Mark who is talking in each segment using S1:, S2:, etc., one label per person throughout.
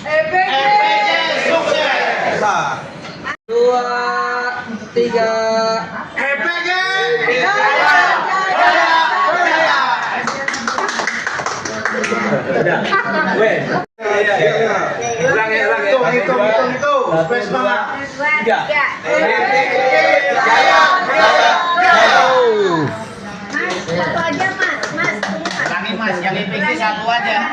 S1: EPJ sukses.
S2: 2, 3.
S1: EPJ jaya. Hitung. Space mana? 3. EPJ jaya.
S3: Satu aja mas.
S4: Ulangi mas, yang EPJ satu aja.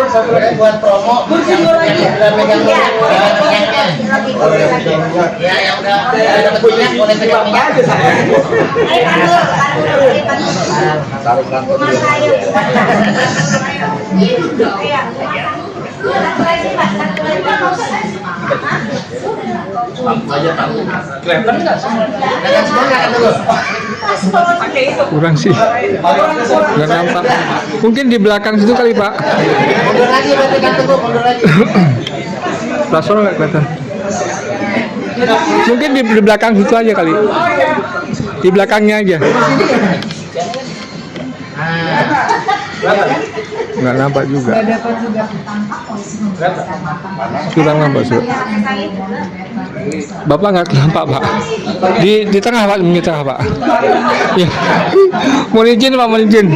S1: Satu lagi buat promo. Yang udah megang minyak, ya yang udah dapat minyak boleh pegang minyak.
S5: Kurang sih, nggak nampak. Mungkin di belakang situ kali Pak.
S1: Mundur lagi, mundur lagi.
S5: Plasma nggak kelihatan. Mungkin di belakang situ aja kali. Di belakangnya aja. Nggak nampak juga. Kurang nampak sih. Bapak nggak nampak Pak. Di tengah Pak, di tengah Pak. Ya. Mohon izin Pak, mohon izin.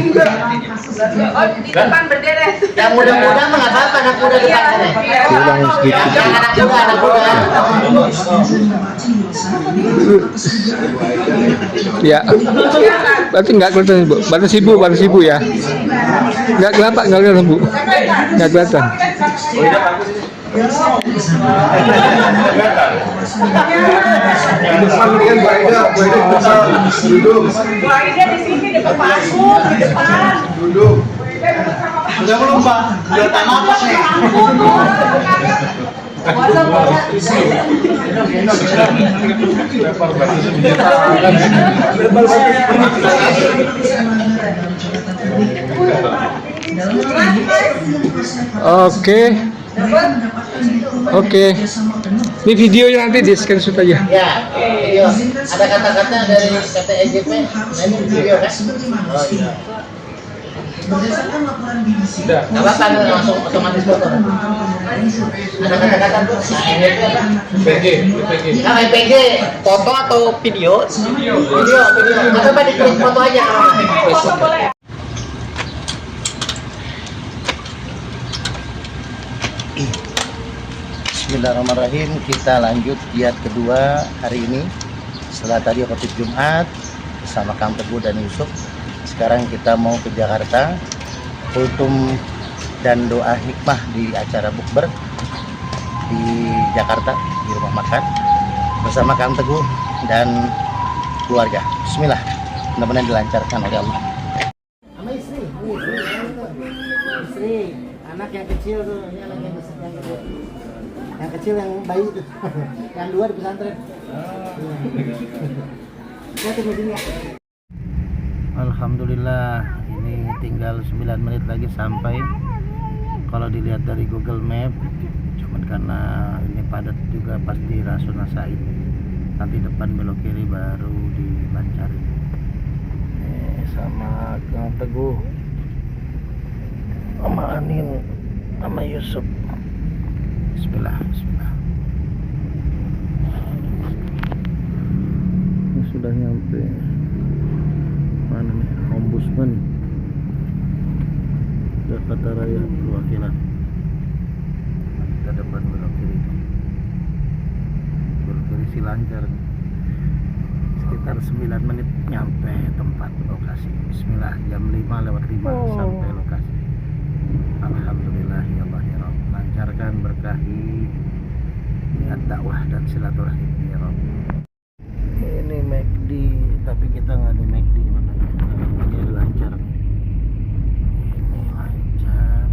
S3: Oh, di depan berderet.
S1: Yang muda-muda mah nggak apa-apa, anak muda depan sini.
S5: Kurang sedikit.
S1: Yang anak muda.
S5: Ya. Berarti nggak kelihatan Bu. Batas ibu ya. Nggak kelihatan Bu. Nggak kelihatan.
S3: Aida di sini depan aku, di depan.
S1: Duduk. Udah belum Pak? Udah tak napas nih.
S5: Oke. Ini videonya nanti di screenshot aja.
S1: Ya, video. Ada kata-kata dari kata EJP. Nah, ini video kan? Oh iya.
S6: Berdasarkan laporan BBC,
S1: Apa langsung otomatis foto? Ada kata-kata tuh. Nah, EJP apa?
S4: EPJ.
S1: Nah, EPJ.
S4: Foto atau video?
S1: Video. Atau Pak diklik foto aja.
S3: Foto boleh.
S1: Bismillahirrahmanirrahim. Kita lanjut giat kedua hari ini. Setelah tadi khotib Jumat bersama Kang Teguh dan Yusuf, sekarang kita mau ke Jakarta. Kultum dan doa hikmah di acara bukber di Jakarta di rumah makan bersama Kang Teguh dan keluarga. Bismillah, mudah-mudahan dilancarkan oleh Allah. Sama istri, anak yang kecil tuh, ini anak yang besar, yang kedua. Yang kecil yang bayi itu, yang dua di pesantren. Alhamdulillah, ini tinggal 9 menit lagi sampai. Kalau dilihat dari Google Map, cuman karena ini padat juga pas di Rasuna Said. Nanti depan belok kiri baru dilancarin. Sama Kang Teguh, sama Anin, sama Yusuf. Bismillah.
S5: Ini sudah nyampe mana nih? Ombudsman Jakarta Raya perwakilan.
S1: Kita depan belok kiri. Belok kiri si lancar. Sekitar 9 menit nyampe tempat lokasi. Bismillah, jam 5:05 sampai lokasi. Alhamdulillah ya Allah ya Rabb. Lancarkan, berkahi niat dakwah dan silaturahim ya Rabb. Ini McD, tapi kita nggak di McD makanya ini lancar. Ini lancar.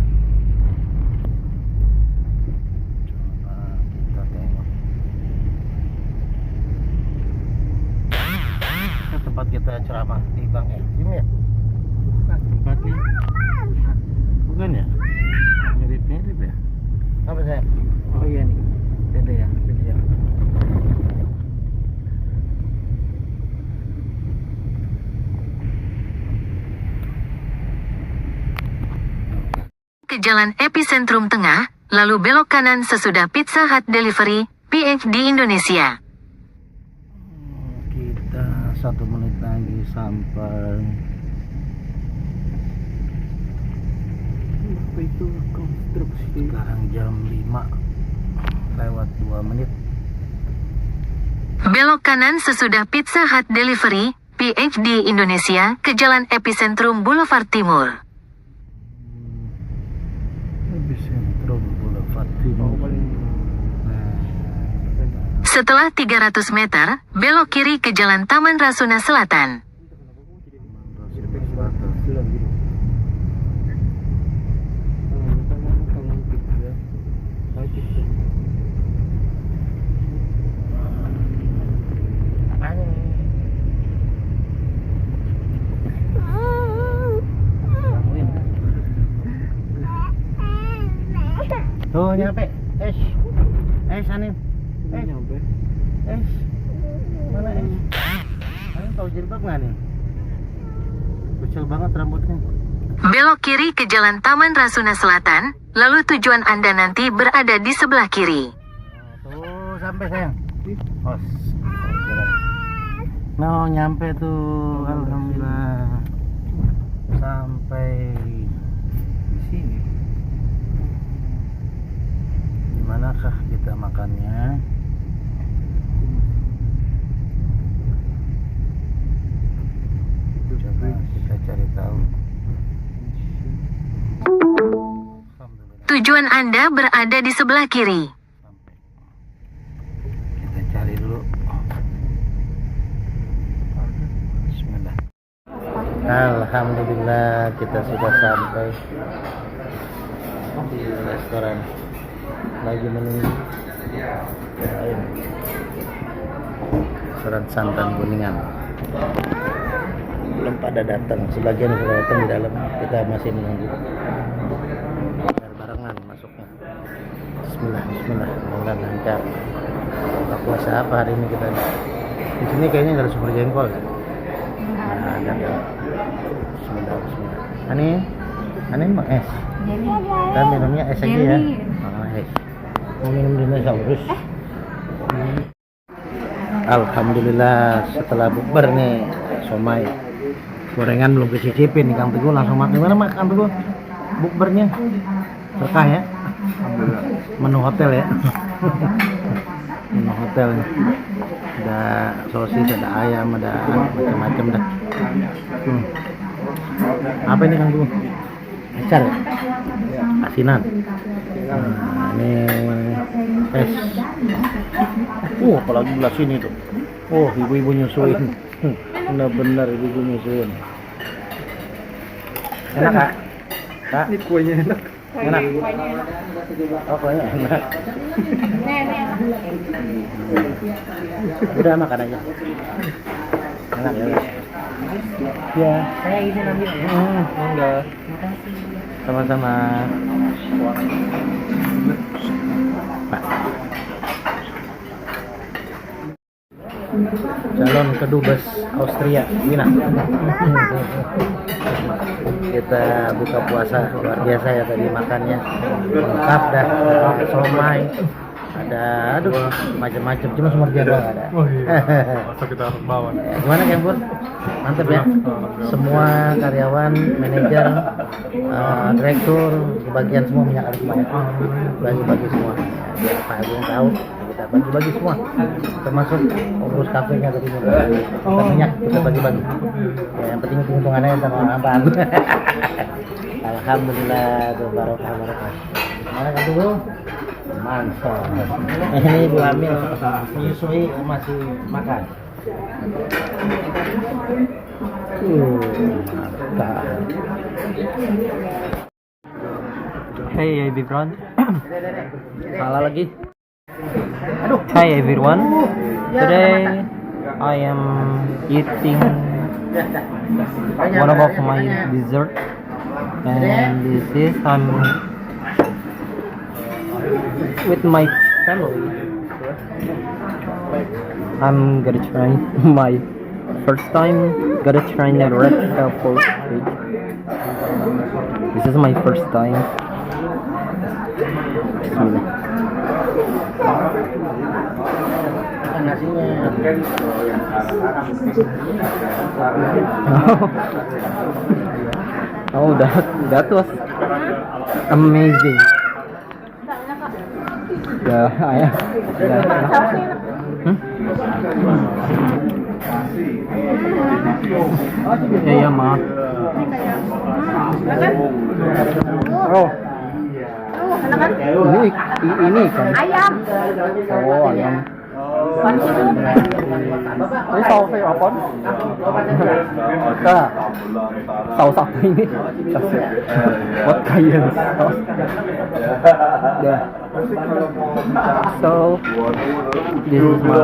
S1: Coba kita tengok.
S7: ke Jalan Epicentrum Tengah, lalu belok kanan sesudah Pizza Hut Delivery, PH di Indonesia.
S1: Kita 1 menit lagi sampai.
S5: Apa itu konstruksi?
S1: Sekarang jam 5 lewat 2 menit.
S7: Belok kanan sesudah Pizza Hut Delivery, PH di Indonesia, ke Jalan Epicentrum Boulevard Timur.
S1: Epicentrum Boulevard Timur.
S7: Setelah 300 meter, belok kiri ke Jalan Taman Rasuna Selatan.
S1: Tuh nyampe. Anin. Mana Anin tahu jilbab nggak nih? Kecil banget rambutnya.
S7: Belok kiri ke Jalan Taman Rasuna Selatan, lalu tujuan Anda nanti berada di sebelah kiri.
S1: Tuh sampai sayang. No, nyampe tuh, alhamdulillah. Sampai di sini. Di manakah kita makannya? Coba kita cari tahu. Alhamdulillah.
S7: Tujuan Anda berada di sebelah kiri.
S1: Sampai. Kita cari dulu. Bismillah. Alhamdulillah kita sudah sampai di restoran. Lagi menunggu. Restoran Santan Kuningan. Belum pada datang. Sebagian sudah datang di dalam. Kita masih menunggu. Barengan masuknya. Bismillah, Bismillah. Mudah-mudahan lancar. Buka puasa apa hari ini kita? Di sini kayaknya nggak ada super jengkol. Nah, ada. Bismillah, Bismillah. Ani mau es. Kita minumnya es aja ya. Makan es. Mau minum dinosaurus. Alhamdulillah setelah bukber nih somai. Gorengan belum dicicipin nih Kang Teguh, langsung makan. Gimana Kang Teguh? Bukbernya berkah ya? Alhamdulillah. Menu hotel ya? Menu hotel. Ada sosis, ada ayam, ada macam-macam dah. Apa ini Kang Teguh? Acar ya? Asinan. Nah, ini es. Apalagi belah sini tuh. Ibu-ibu nyusuin. Benar-benar ibu-ibu nyusuin. Enak Kak? Kak?
S5: Ini kuahnya enak.
S1: Enak? Oh kuahnya enak. Udah makan aja. Enak ya? Ya. Saya izin ambil ya? Enggak. Sama-sama. Pak. Calon kedubes Austria, Wina. Kita buka puasa luar biasa ya tadi makannya lengkap dah, somai, ada macam-macam, cuma semur jadwal ada.
S5: Masa kita harus bawa.
S1: Gimana Kang Pur? Mantap ya. Semua karyawan, manajer, direktur, kebagian semua minyak kali semua ya. Bagi-bagi semua. Biar Pak Agung tahu, kita bagi-bagi semua. Termasuk urus kafenya tadi kita minyak kita bagi-bagi. Ya, yang penting keuntungannya sama abang. Alhamdulillah, barokah. Gimana Kang Tugu? Mantap. Ini ibu hamil menyusui masih makan. Mantap.
S2: Hey everyone.
S1: Salah lagi.
S2: Hi everyone. Today I am eating one of my dessert, and this is with my family. I'm gonna try my first time the red velvet cake. This is my first time.
S1: Makan nasinya.
S2: Oh, that was amazing. Ya, ayah. Ya, maaf. Oh. Ini kan.
S3: Ayam.
S2: Oh, ayam. Ini saus apa? Saus apa ini? What kind of sauce? Yeah. So this is my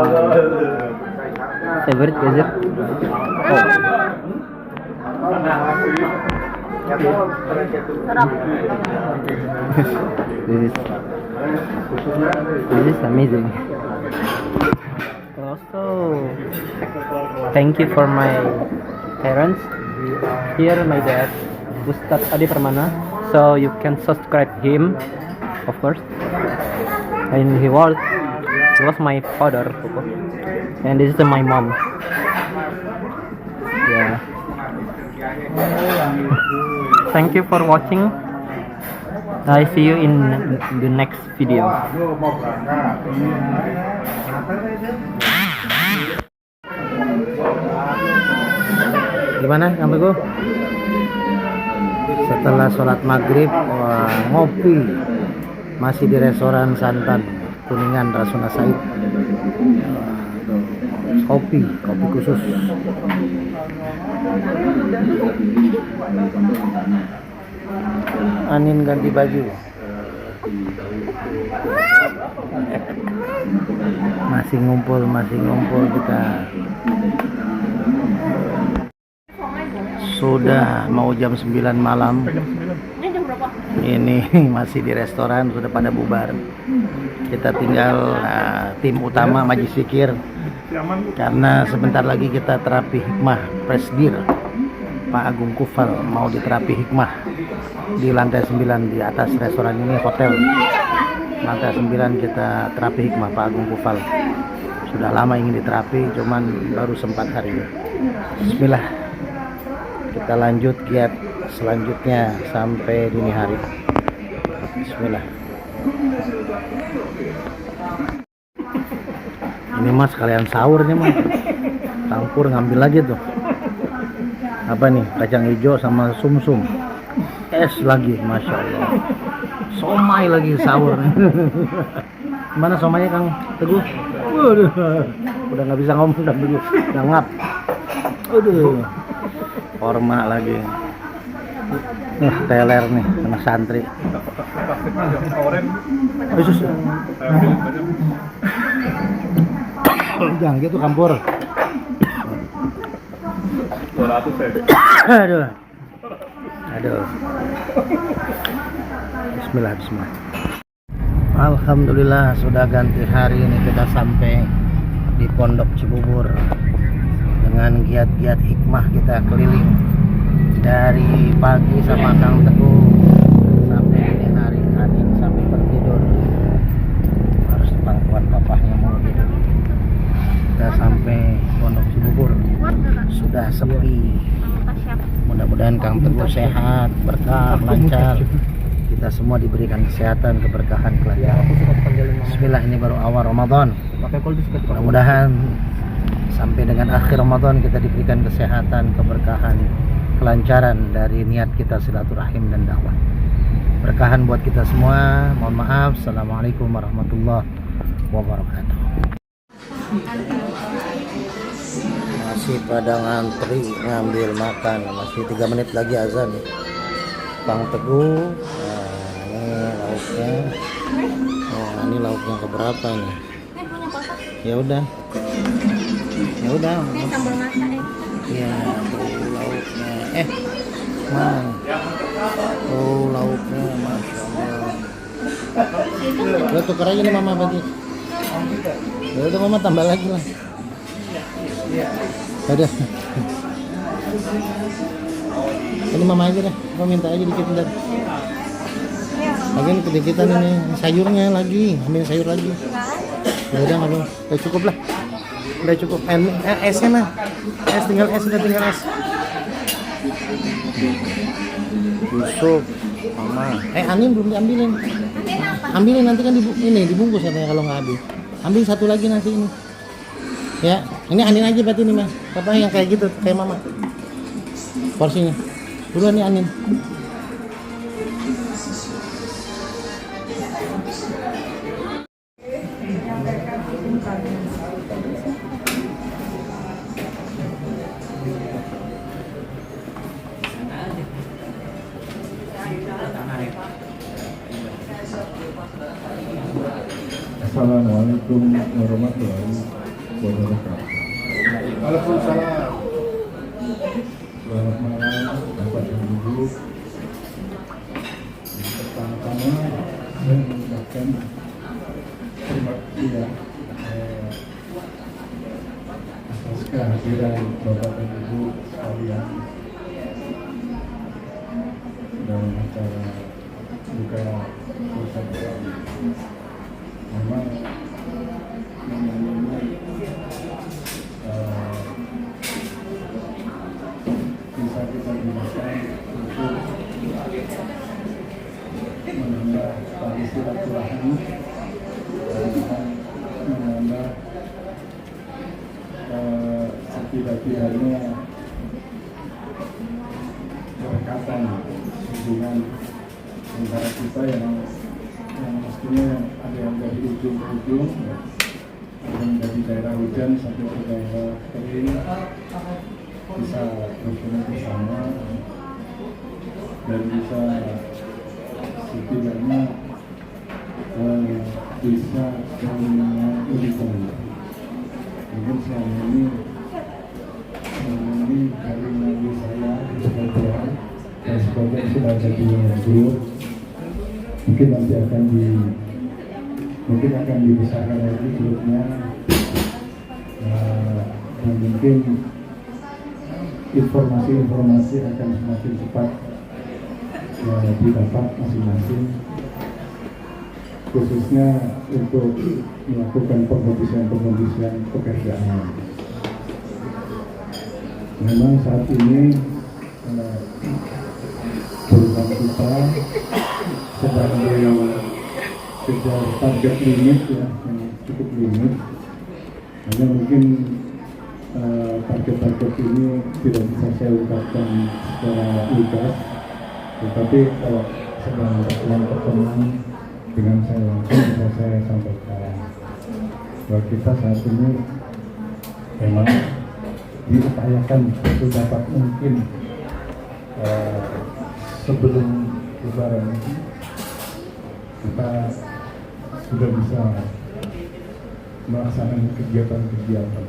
S2: favorite dessert. Oh. This is amazing. Also, thank you for my parents. Here, my dad, Ustadz Adi Permana. So you can subscribe him, of course. And he was my father, of course. And this is my mom. Yeah. Thank you for watching. I see you in the next video.
S1: Gimana Kang Teguh? Setelah sholat maghrib, ngopi masih di restoran Santan Kuningan Rasuna Said. Kopi khusus. Anin ganti baju. Masih ngumpul kita. Sudah mau jam 9 malam. Ini masih di restoran, sudah pada bubar. Kita tinggal tim utama Majlis Zikir. Karena sebentar lagi kita terapi hikmah Presdir Pak Agung Kufal mau diterapi hikmah di lantai 9 di atas restoran ini, hotel lantai 9 kita terapi hikmah Pak Agung Kufal. Sudah lama ingin diterapi, cuman baru sempat hari ini. Bismillah, kita lanjut giat selanjutnya sampai dini hari. Bismillah. Ini mas sekalian sahurnya mas, campur ngambil lagi tuh apa nih, kacang hijau sama sumsum, es lagi, masya Allah, somai lagi sahur. Mana somainya Kang Teguh? Waduh, udah nggak bisa ngomong Kang Teguh, udah ngap. Aduh, korma lagi. Teler nih, anak santri. Khusus. Jangan gitu campur. Aduh. Bismillah. Alhamdulillah sudah ganti hari ini, kita sampai di Pondok Cibubur dengan giat-giat hikmah. Kita keliling dari pagi sama Kang Teguh sampai dini hari, Anin sampai tertidur, harus pangkuan papahnya mau tidur. Kita sampai Pondok Cibubur, sudah sepi. Mudah-mudahan Kang Teguh sehat, berkah, lancar. Kita semua diberikan kesehatan, keberkahan, kelancaran. Bismillah, ini baru awal Ramadan. Mudah-mudahan sampai dengan akhir Ramadan kita diberikan kesehatan, keberkahan, kelancaran dari niat kita silaturahim dan dakwah. Berkahan buat kita semua. Mohon maaf. Assalamualaikum warahmatullahi wabarakatuh. Masih pada ngantri ngambil makan, masih 3 menit lagi azan nih. Kang Teguh, ini lauknya. Ini lauknya keberapa nih? Ya udah.
S3: Ini sambal masak
S1: Iya, lauknya. Mana? Oh, lauknya, masya Allah. Lo tuker aja nih mama bagi. Ya udah mama tambah lagi lah. Udah. Ini mama aja deh, mama minta aja dikit bentar. Lagi ini kedikitan ini sayurnya lagi, ambil sayur lagi. Udah nggak bang? Udah cukup lah. Udah cukup. Esnya mah. Es tinggal es, udah tinggal es. Busuk, mama. Anin belum diambilin. Ambilin nanti kan dibungkus katanya kalau nggak habis. Ambil satu lagi nanti ini. Ya, ini Anin aja berarti ini mah. Papa yang kayak gitu, kayak mama. Porsinya. Duluan nih Anin.
S8: Assalamualaikum warahmatullahi wabarakatuh.
S1: Waalaikumsalam.
S8: Selamat malam Bapak dan Ibu. Pertama-tama saya mengucapkan terima kasih ya atas kehadiran Bapak dan Ibu sekalian dalam acara buka puasa ini. Memang bisa kita gunakan untuk menambah tali silaturahmi dan menambah setidak-tidaknya kedekatan hubungan antara kita yang mestinya ada yang dari ujung ke ujung, ada yang dari daerah hujan sampai ke daerah kering, bisa bertemu bersama dan bisa setidaknya bisa menunjukkan. Mungkin selama ini dari nabi saya sebagian dan sebagian sudah jadi guru. Mungkin nanti akan dibesarkan lagi grupnya dan mungkin informasi akan semakin cepat didapat masing-masing, khususnya untuk melakukan penghabiskan pekerjaan. Memang saat ini program kita sedang kejar target limit ya, yang cukup limit. Hanya mungkin target-target ini tidak bisa saya ungkapkan secara lugas, tetapi kalau sedang melakukan pertemuan dengan saya langsung bisa saya sampaikan bahwa kita saat ini memang diupayakan sedapat mungkin sebelum Lebaran kita sudah bisa melaksanakan kegiatan-kegiatan.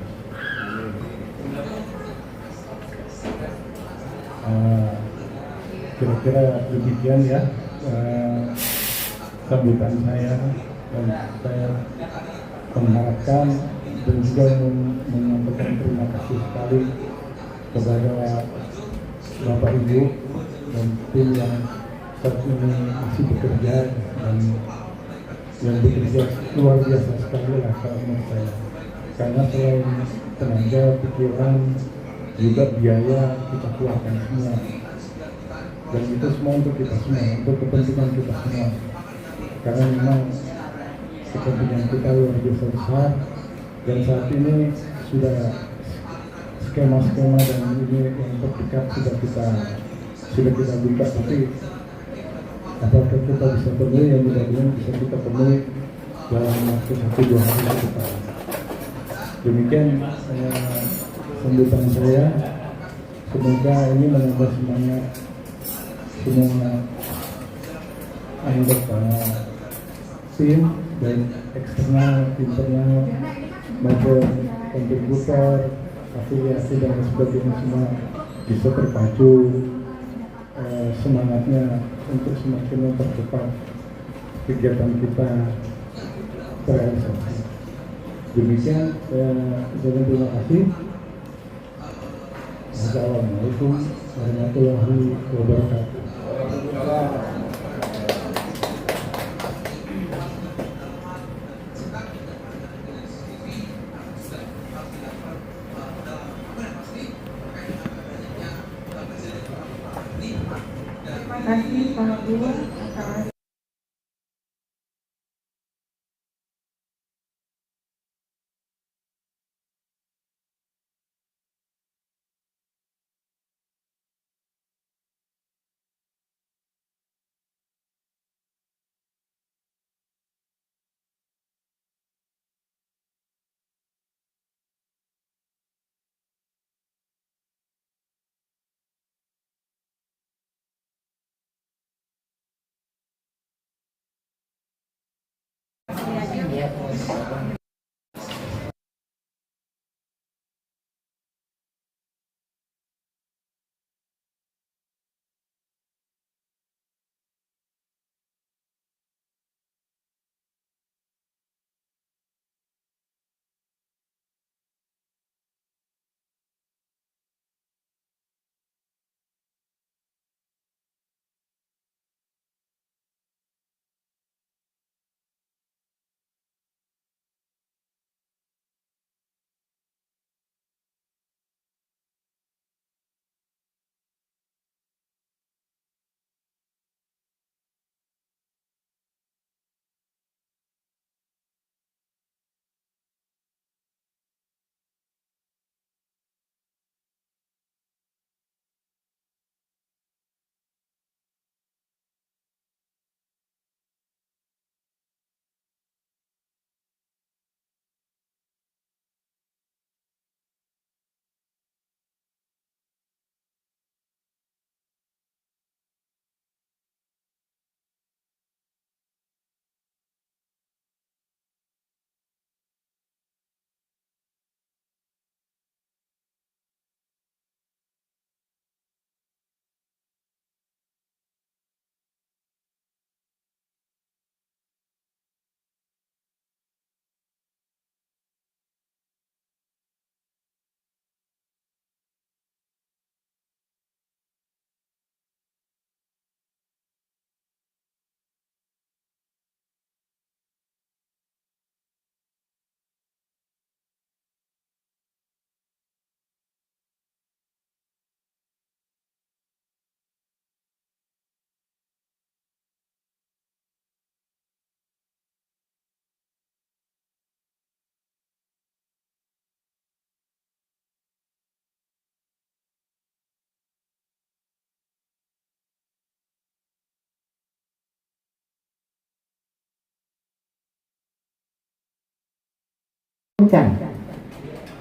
S8: Kira-kira demikian ya sambutan saya, dan saya mengharapkan dan juga menyampaikan terima kasih sekali kepada Bapak Ibu dan tim yang saat ini masih bekerja dan yang bekerja luar biasa sekali lah kalau menurut saya, karena selain tenaga, pikiran, juga biaya kita keluarkan semua, dan itu semua untuk kita semua, untuk kepentingan kita semua, karena memang kepentingan kita luar biasa besar. Dan saat ini sudah skema-skema dan ini yang terdekat sudah kita buka, tapi apakah kita bisa penuhi, yang mudah-mudahan bisa kita penuhi dalam waktu 1-2 hari ke depan. Demikian sambutan saya, semoga ini menambah semangat semua anggota tim dan eksternal, internal maupun kontributor, afiliasi dan sebagainya, semua bisa terpacu semangatnya untuk semakin mempercepat kegiatan kita terrealisasi. Demikian saya ucapkan terima kasih. Assalamualaikum warahmatullahi wabarakatuh.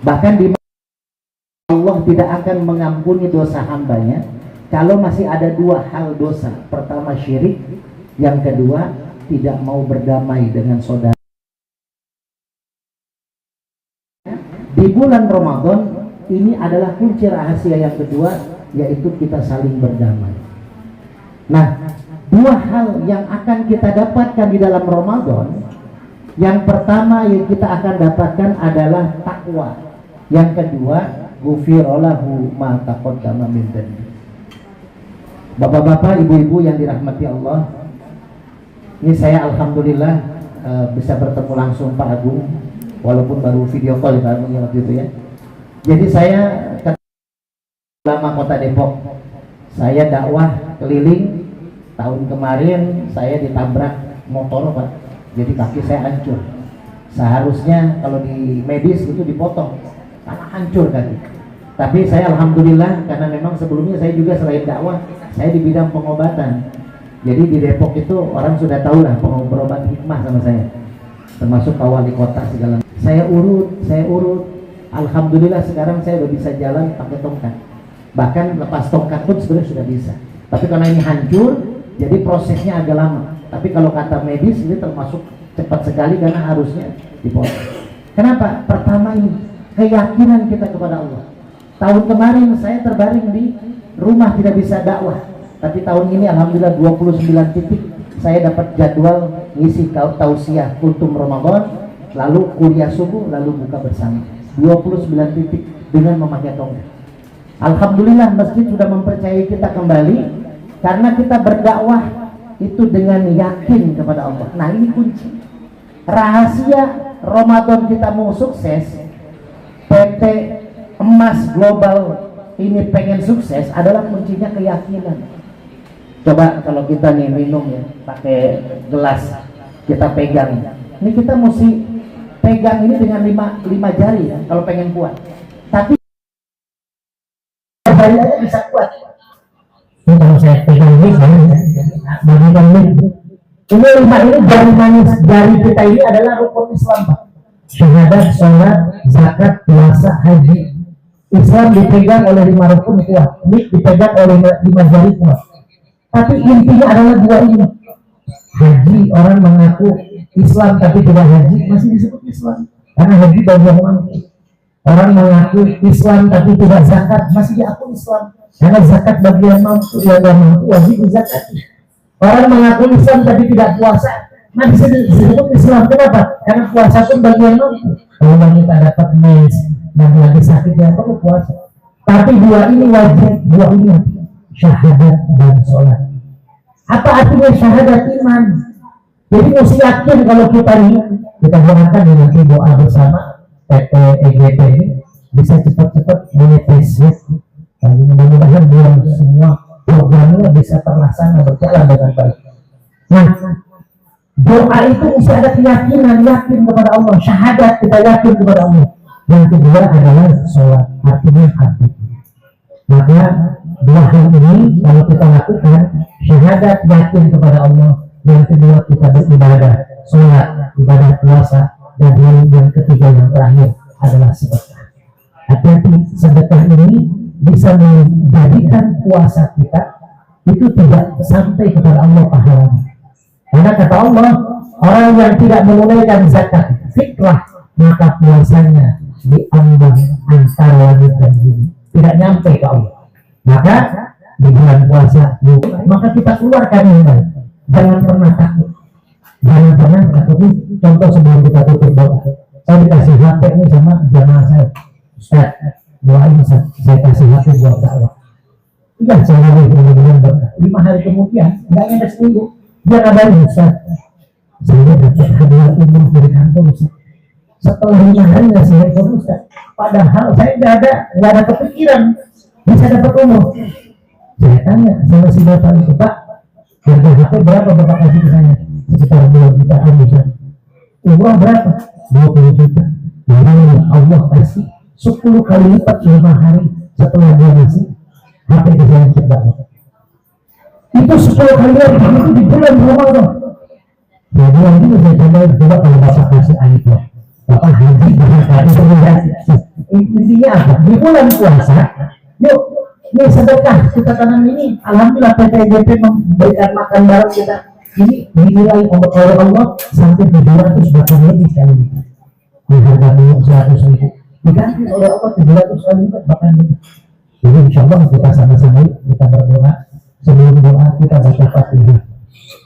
S1: Bahkan di Allah tidak akan mengampuni dosa hambanya kalau masih ada dua hal dosa. Pertama syirik, yang kedua tidak mau berdamai dengan saudara. Di bulan Ramadan ini adalah kunci rahasia yang kedua, yaitu kita saling berdamai. Nah, dua hal yang akan kita dapatkan di dalam Ramadan. Yang pertama yang kita akan dapatkan adalah takwa. Yang kedua, ghufirallahu ma taqaddama min dhanbi. Bapak-bapak, ibu-ibu yang dirahmati Allah, ini saya alhamdulillah bisa bertemu langsung Pak Agung, walaupun baru video call Pak Agung waktu itu ya. Jadi saya ulama Kota Depok. Saya dakwah keliling. Tahun kemarin saya ditabrak motor, Pak. Jadi kaki saya hancur. Seharusnya kalau di medis itu dipotong, karena hancur kaki. Tapi saya alhamdulillah, karena memang sebelumnya saya juga selain dakwah, saya di bidang pengobatan. Jadi di Depok itu orang sudah tahu lah pengobat hikmah sama saya, termasuk Pak Wali Kota segala. Saya urut. Alhamdulillah sekarang saya udah bisa jalan pakai tongkat. Bahkan lepas tongkat pun sebenarnya sudah bisa. Tapi karena ini hancur, jadi prosesnya agak lama. Tapi kalau kata medis ini termasuk cepat sekali karena harusnya dipotong. Kenapa? Pertama ini keyakinan kita kepada Allah. Tahun kemarin saya terbaring di rumah tidak bisa dakwah. Tapi tahun ini alhamdulillah 29 titik saya dapat jadwal ngisi tausiah kultum Ramadan, lalu kuliah subuh, lalu buka bersama. 29 titik dengan memakai tongkat. Alhamdulillah masjid sudah mempercayai kita kembali karena kita berdakwah itu dengan yakin kepada Allah. Nah ini kunci rahasia Ramadan kita mau sukses. PT Emas Global ini pengen sukses adalah kuncinya keyakinan.
S9: Coba kalau kita nih minum ya pakai gelas, kita pegang. Ini kita mesti pegang ini dengan lima jari ya kalau pengen kuat. Tapi jari aja bisa kuat. Ini kalau saya pegang ini, bagikan ini. Ini lima ini jari manis jari kita ini adalah rukun Islam, Pak. Syahadat, sholat, zakat, puasa, haji. Islam dipegang oleh 5 rukun kuat. Ini dipegang oleh 5 jari kuat. Tapi intinya adalah 2 ini. Haji, orang mengaku Islam tapi tidak haji, masih disebut Islam karena haji bagi yang mampu. Orang mengaku Islam tapi tidak zakat, masih diakui Islam karena zakat bagi yang mampu. Yang tidak mampu wajib zakat. Orang mengaku Islam tapi tidak puasa, masih disebut Islam. Kenapa? Karena puasa pun bagi yang mampu. Kalau wanita dapat mens dan lagi sakit, yang perlu puasa. Tapi 2 ini wajib, 2 ini syahadat dan sholat. Apa artinya syahadat? Iman. Jadi mesti yakin kalau kita gunakan nanti doa bersama PT EGT ini bisa cepat-cepat monetisasi. Mudah-mudahan biar semua programnya bisa terlaksana berjalan dengan baik. Nah, doa itu mesti ada keyakinan, yakin kepada Allah. Syahadat, kita yakin kepada Allah. Yang kedua adalah sholat, artinya hati. Maka 2 hal ini kalau kita lakukan, syahadat, yakin kepada Allah. Yang kedua kita beribadah, sholat, ibadah puasa, dan yang ketiga yang terakhir adalah sedekah. Hati-hati, sedekah ini bisa menjadikan puasa kita itu tidak sampai kepada Allah pahalanya. Karena kata Allah, orang yang tidak menunaikan zakat fitrah, maka puasanya diambang antara langit dan bumi, tidak nyampe ke Allah. Maka di bulan puasa, maka kita keluarkan yang baik. Jangan pernah takut. Jangan pernah takut. Contoh sebelum kita tutup doa, saya dikasih HP ini sama jamaah saya. Ustaz, doain Ustaz, saya kasih HP buat dakwah. Iya, saya lagi kemudian berkah. 5 hari kemudian, nggak ada seminggu, dia ngabarin Ustaz, saya dapat hadiah umroh dari kantor Ustaz. Setelah 5 hari nggak saya dapat Ustaz. Padahal saya nggak ada kepikiran bisa dapat umroh. Saya tanya sama si bapak itu, Pak, harga HP berapa bapak kasih ke saya? Sekitar 2 jutaan Ustaz. Umroh berapa? 20 juta. Jadi Allah kasih 10 kali lipat 5 hari setelah dia ngasih HP ke saya cepat. Itu 10 kali lipat itu di bulan Ramadan. Jadi yang itu saya coba kalau bapak kasih iPhone, bapak haji berapa itu berarti. Intinya apa? Di bulan puasa, yuk ini sedekah kita tanam ini. Alhamdulillah PT EGT memberikan makan bareng kita. Ini dinilai oleh Allah sampai 700 bahkan lebih sekali. Di harga minyak 100.000 diganti oleh Allah 700 kali lipat bahkan lebih. Jadi insya Allah kita sama-sama kita berdoa. Sebelum doa kita baca Fatihah.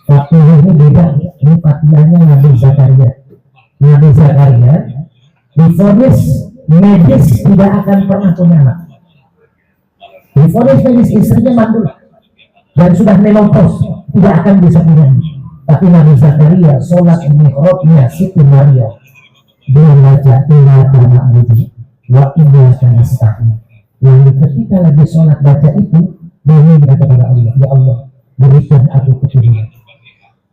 S9: Fatihah ini beda. Ini Fatihahnya Nabi Zakaria. Nabi Zakaria divonis medis tidak akan pernah punya anak. Divonis medis istrinya mandul dan sudah menopause, tidak akan bisa punya. Tapi Nabi Zakaria sholat mihrabnya Siti Maria, dia baca inna ta'budu wa inna nasta'in. Yang ketika lagi sholat baca itu, dia minta kepada Allah, ya Allah berikan aku petunjuk.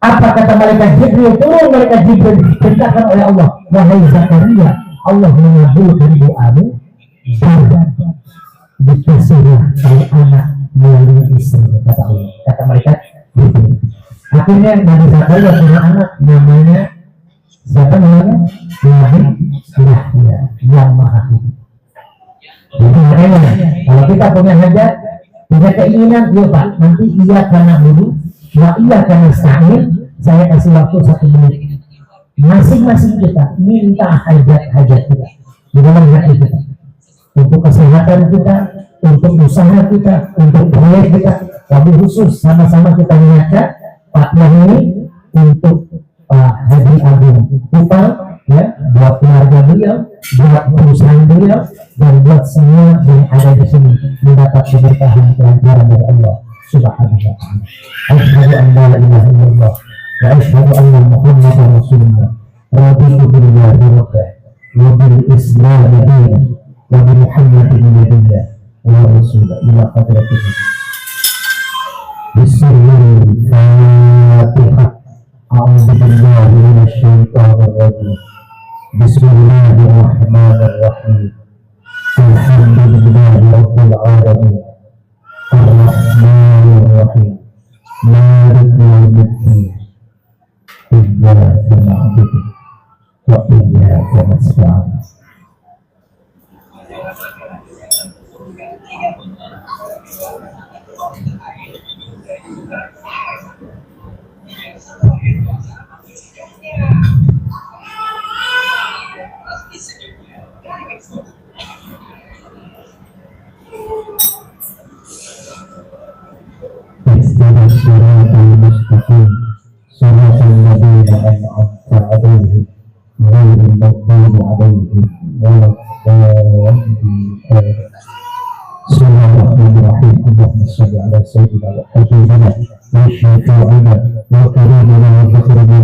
S9: Apa kata malaikat Jibril? Turun malaikat Jibril diperintahkan oleh Allah, wahai Zakaria, Allah mengabulkan doamu dan dikasihlah kalau anak melalui istri, kata Allah, kata malaikat Jibril. Akhirnya Nabi Zakaria punya anak namanya siapa namanya? Nabi Yahya yang maha hidup. Jadi makanya kalau kita punya hajat, punya keinginan, yuk Pak, nanti iya karena dulu, nah iya karena sahih, saya kasih waktu 1 menit. Masing-masing kita minta hajat-hajat kita di dalam hati kita, untuk kesehatan kita, untuk usaha kita, untuk proyek kita. Tapi khusus sama-sama kita mengaca Fatihah ini untuk Haji Agung Kupal, ya, buat keluarga beliau, buat perusahaan beliau, dan buat semua yang ada di sini mendapat keberkahan kelancaran dari Allah Subhanahu wa ta'ala. Asyhadu an la ilaha illallah wa asyhadu anna Muhammadar Rasulullah. Raditu billahi rabban wa bil Islam dinan wa bi Muhammadin nabiyyan wa rasulan ila hadratihi. Bismillahirrahmanirrahim. A'udzu billahi minasyaitonir rajim. Bismillahirrahmanirrahim. Alhamdulillahi rabbil alamin. Ar-Rahmanir-Rahim. Maliki yaumiddin. Iyyaka na'budu wa iyyaka nasta'in. Ihdinas siratal mustaqim. Shiratal ladzina an'amta 'alaihim ghairil maghdubi 'alaihim waladdallin. Bismillahirrahmanirrahim. Allahumma shalli ala sayyidina wa habibina wa syafi'ina wa karimina wa dhakrina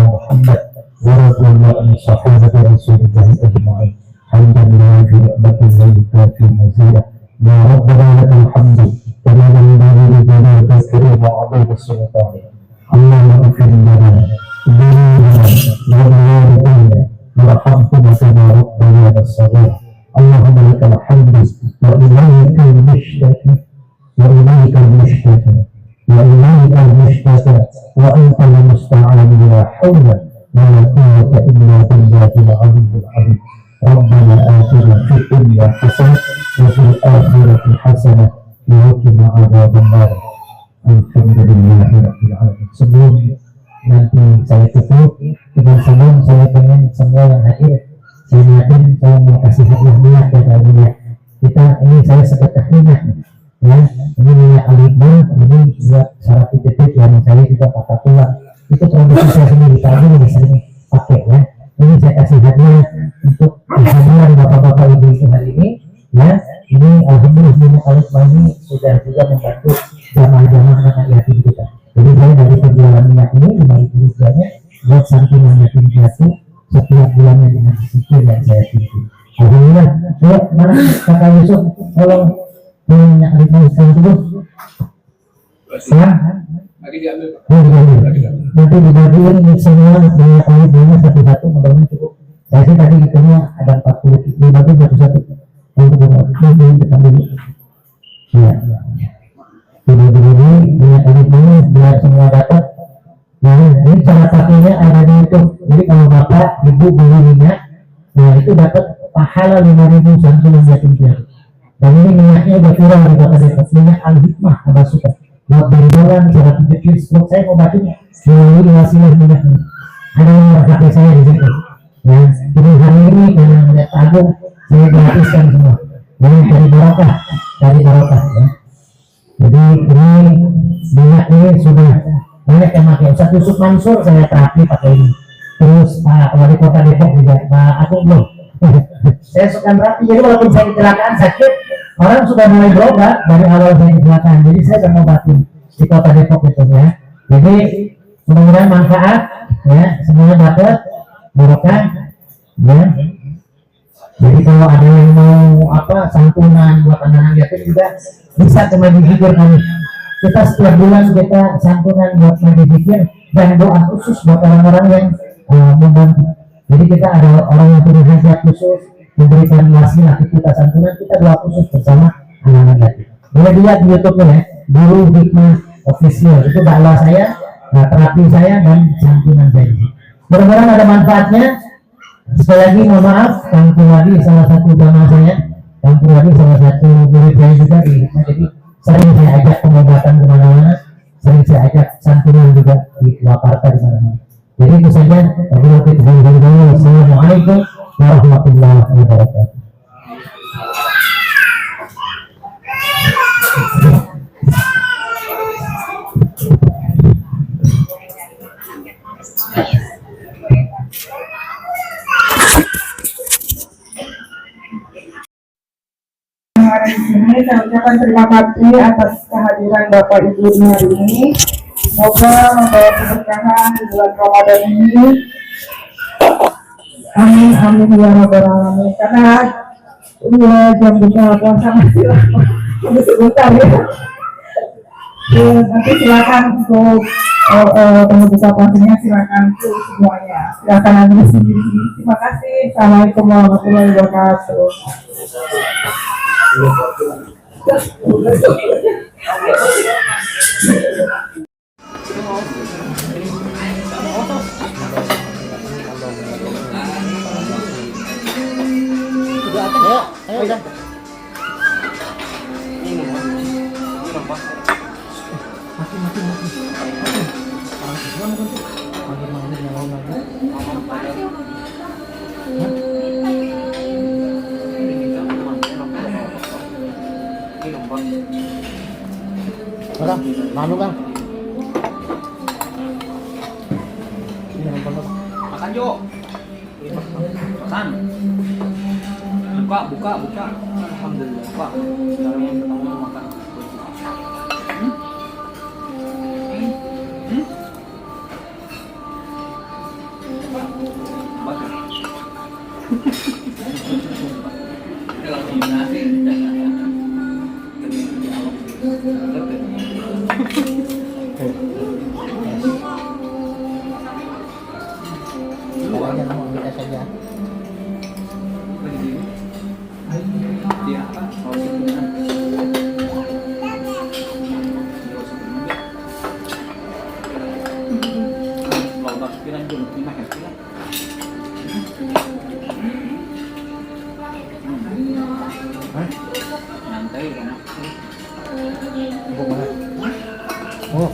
S9: Muhammad wa radiyallahu anhu sahabati Rasulillahi ajma'in. Hamdan lillahi fi ni'matin wa yukafi mazidah. Ya Rabbana lakal hamdu kama yanbaghi li jalali wajhika wa 'azimi sultanik. Allahumma ighfir lana dhunubana wa liwalidayna warhamhuma kama rabbayana shaghira. Allahumma lakal hamdu wa ilaika al-mushtaka wa ilaika al-mushtaka wa ilaika al-mushtaka wa anta al-musta'an. La hawla wa la quwwata illa billahi al-'aliyyil 'azim. Rabbana atina fid dunya hasanah wa fil akhirati hasanah wa qina adzabannar. Alhamdulillahi rabbil alamin. Sebelum nanti saya tutup dengan sebelum saya pengen semua yang hadir, saya yakin saya mau kasih hadiah minyak dan hadiah kita ini. Saya sedekah minyak ya, ini minyak alibah, ini buat syarat titik yang saya juga pakai tulang, itu produksi saya sendiri, kami ini sering pakai ya. Ini saya kasih hadiah untuk kehadiran bapak-bapak ibu-ibu hari ini ya. Ini alhamdulillah minyak alibah ini sudah juga membantu jamaah-jamaah anak yatim kita. Jadi saya dari penjualan minyak ini 5.000 rupiahnya buat santunan yatim piatu setiap bulannya dengan disiplin yang saya pimpin. Alhamdulillah. Ya, mana kakak Yusuf, tolong minyak alibah dulu. Ya,
S4: Lagi diambil.
S9: nanti dibagiin semua minyak alibahnya satu-satu, mudah-mudahan cukup. Saya sih tadi hitungnya ada 40, dibagi satu-satu. Untuk ini kita dulu. Ya. Ini minyak alibahnya biar semua dapat. Nah, ini cara pakainya ada di itu. Jadi kalau bapak ibu beli minyak, nah itu dapat pahala 5.000 santunan yatim piatu. Dan ini minyaknya udah viral di kota Depok. Minyak Al-Hikmah, apa suka? Buat berjualan, cara pikir, sebab saya mau batin melalui wasilah minyak ini. Ada yang pakai saya di situ. Ya, jadi hari ini karena melihat agung, saya gratiskan semua. Jadi dari barokah ya. Jadi ini minyak ini sudah banyak yang pakai. Ustaz Yusuf Mansur saya terapi pakai ini. Terus Pak Wali Kota Depok juga, Pak Agung belum. Saya suka terapi. Jadi walaupun saya kecelakaan sakit, orang sudah mulai berobat dari awal saya kecelakaan. Jadi saya sudah ngobatin di Kota Depok itu ya. Jadi mudah-mudahan manfaat ya, semuanya dapat barokah ya. Jadi kalau ada yang mau santunan buat anak-anak yatim juga bisa ke Majlis Zikir kami. Kita setiap bulan kita santunan buat Majlis Zikir dan doa khusus buat orang-orang yang membantu. Jadi kita ada orang yang punya hajat khusus memberikan wasilah kita santunan, kita doa khusus bersama anak-anak yatim. Boleh dilihat di YouTube ya, Guru Hikmah Official, itu dakwah saya, terapi saya dan santunan saya. Mudah-mudahan ada manfaatnya. Sekali lagi mohon maaf, Kang Purwadi salah satu jamaah saya, Kang Purwadi salah satu murid saya juga di Hikmah. Jadi sering saya ajak pengobatan kemana-mana, sering saya ajak santunan juga di Purwakarta di mana-mana. Jadi itu saja. Assalamualaikum warahmatullahi wabarakatuh.
S3: Di sini saya ucapkan terima kasih atas kehadiran Bapak Ibu di hari ini. Semoga membawa keberkahan di bulan Ramadan ini. Amin amin ya rabbal alamin. Karena jam buka puasa masih lama, masih sebentar ya. Nanti silakan untuk pembuka puasanya, silakan untuk semuanya. Silakan ambil sendiri. Terima kasih. Assalamualaikum warahmatullahi wabarakatuh.
S1: Ayo udah. Bang, makan bang.
S4: Makan Jo. Makan. Buka. Alhamdulillah. Buka. Sekarang yang pertama makan.
S1: Pokoknya mau ambil es aja.
S4: Dia apa? Kalau sebenarnya lolos pikiran dulu, lima ya pikiran. Nanti kan.
S1: Oh.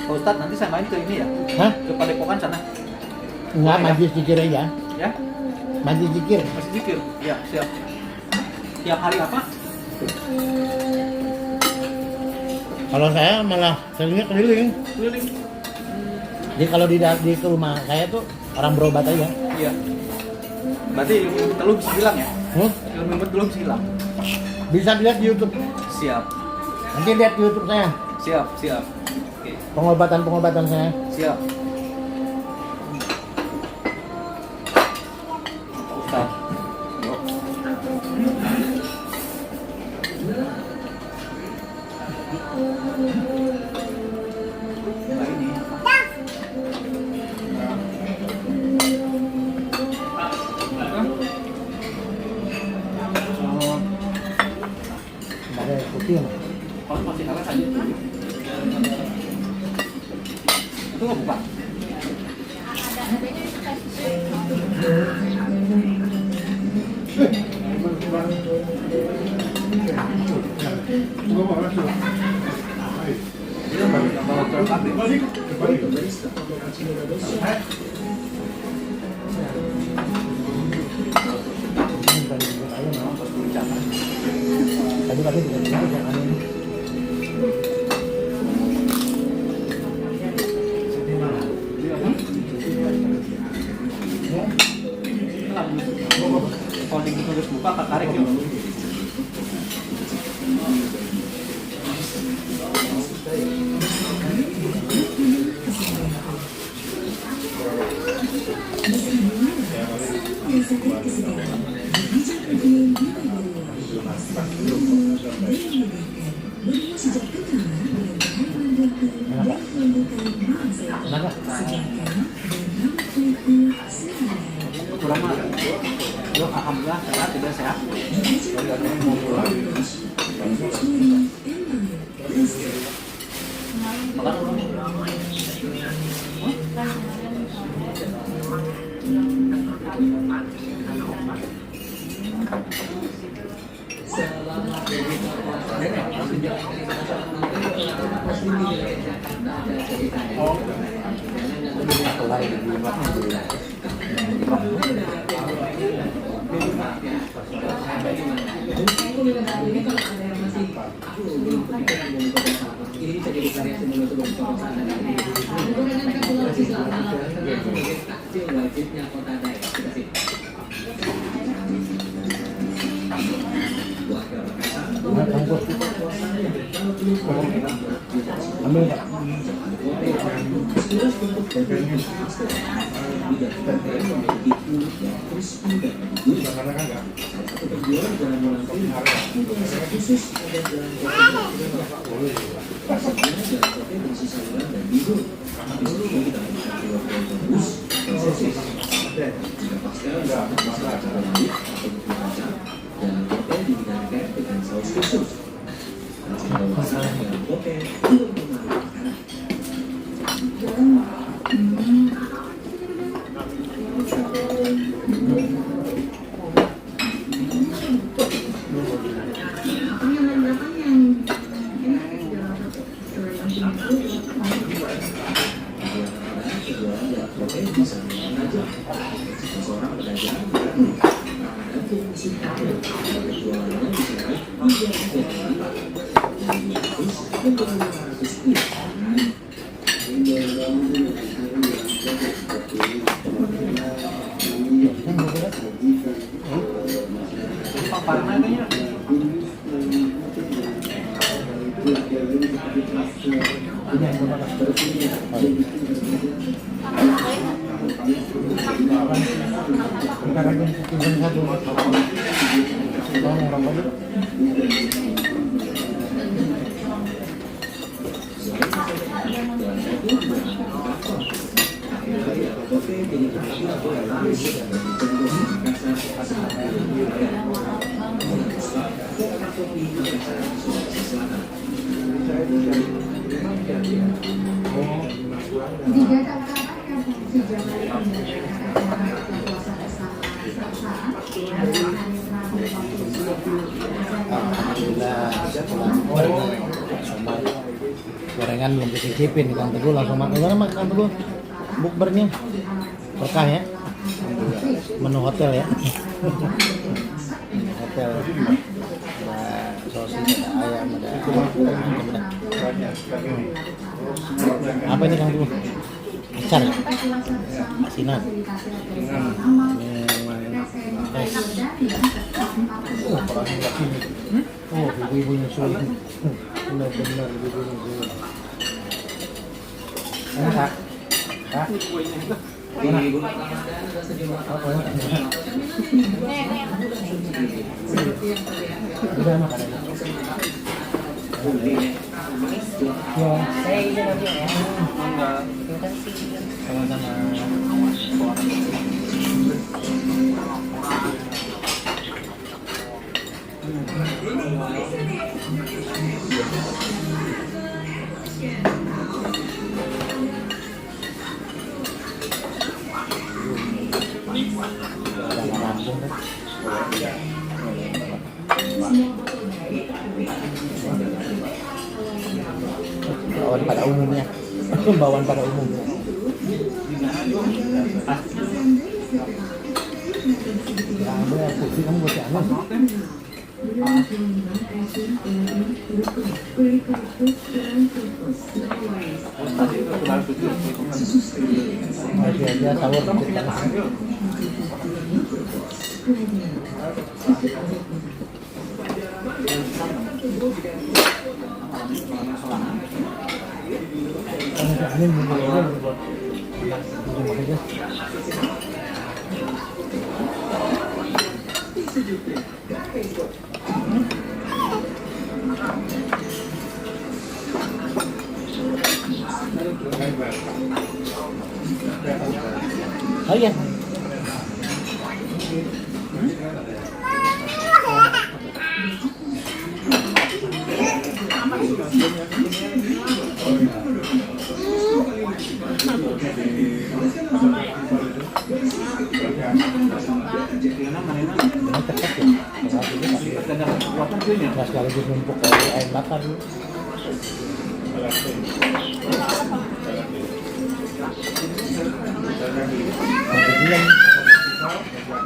S4: Pak Ustadz, nanti saya main ke ini ya?
S1: Hah?
S4: Ke Padepokan sana?
S1: Enggak, majlis zikir aja.
S4: Ya?
S1: Majlis zikir.
S4: Masih zikir? Ya, siap. Tiap hari apa?
S1: Kalau saya malah seringnya keliling.
S4: Keliling.
S1: Jadi kalau di ke rumah saya tuh orang berobat aja.
S4: Iya. Berarti ilmu kita lu bisa hilang ya? Ilmu lu bisa hilang.
S1: Bisa dilihat di YouTube.
S4: Siap.
S1: Nanti lihat di YouTube saya.
S4: Siap. Oke.
S1: Pengobatan saya.
S4: Siap. Pak Ustadz. Yuk. Nah, ini.
S1: Nggak ada putih.
S4: Kalau masih halus aja. Itu nggak buka?
S1: Tadi pagi juga jangan ini.
S4: Kalau terus buka, tarik yuk.
S1: Kenapa?
S4: Kurang mah. Yuk, alhamdulillah sehat, tidak sehat.
S2: Ambil Pak.
S1: Alhamdulillah setelah sama gorengan belum dicicipin Kang Teguh langsung makan. Gimana Mak Kang Teguh? Bukbernya berkah ya? Menu hotel ya? Hotel ada sosis, ada ayam, ada apa ini Kang Teguh? Acar ya? Asinan. Oh, ibu-ibunya sulit. Benar-benar ibu-ibunya sulit. Kak. Kak. Mana? Apa ya? Udah makan aja. Ya. Saya izin aja ya. Terima kasih. Sama-sama. Bawaan pada umumnya. Bawaan pada umumnya. Ada kursi kamu buat apa? Masih aja sahur kita. Oh iya. Nah, sekaligus numpuk dari air bakar dulu.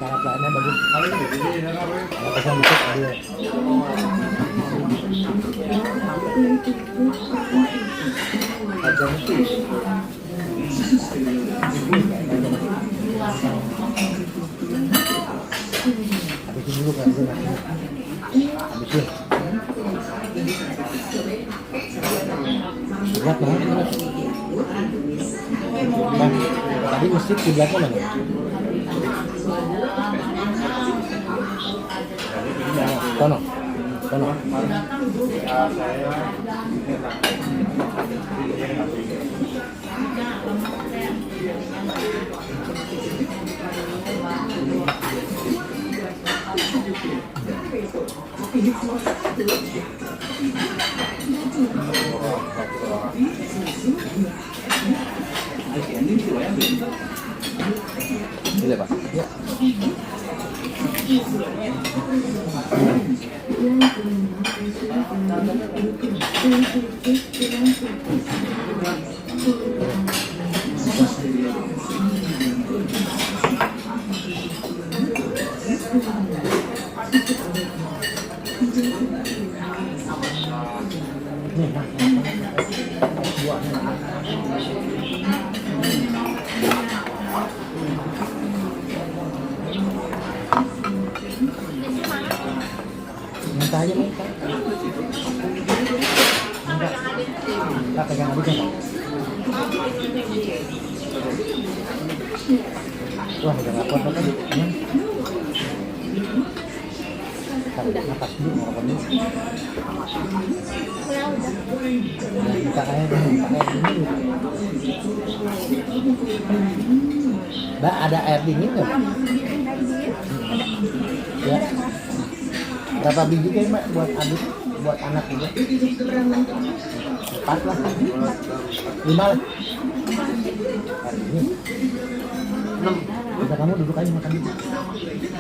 S1: Cara-caranya bagus. Pesan dikit dia. Habisin dulu kan. Habisin.
S2: Kiblat mana? Bang, tadi masjid kiblatnya mana? Kono, kono.
S5: Boleh Pak?
S2: Ya. Minta aja minta. Minta pegang aja kan. Wah, udah gak kuat lagi. Tarik nafas dulu, ngerokok dulu. Minta air dingin. Mbak, ada air dingin nggak? Ya. Berapa biji kayak Mbak buat adik, buat anak juga? 4 lah. 5 lah. Hari ini 6. Udah kamu duduk aja makan dulu.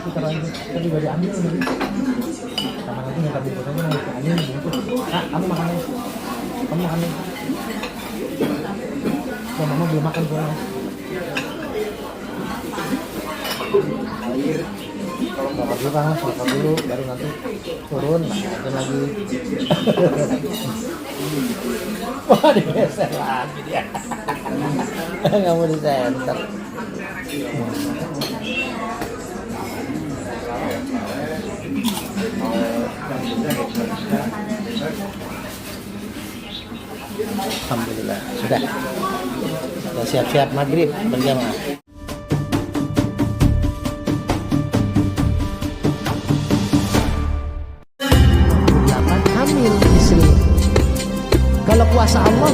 S2: Kita lagi, kita juga diambil nanti. Sama nanti minta bungkus aja mau aja bungkus. Kak, kamu makan aja. Kamu makan aja. Ya, mama belum makan soalnya. Bapak dulu kan, bapak dulu, baru nanti turun, makan lagi. Wah, digeser lagi dia. Nggak mau disenter. Alhamdulillah, sudah. Kita siap-siap maghrib berjamaah. Hamil istri. Kalau kuasa Allah,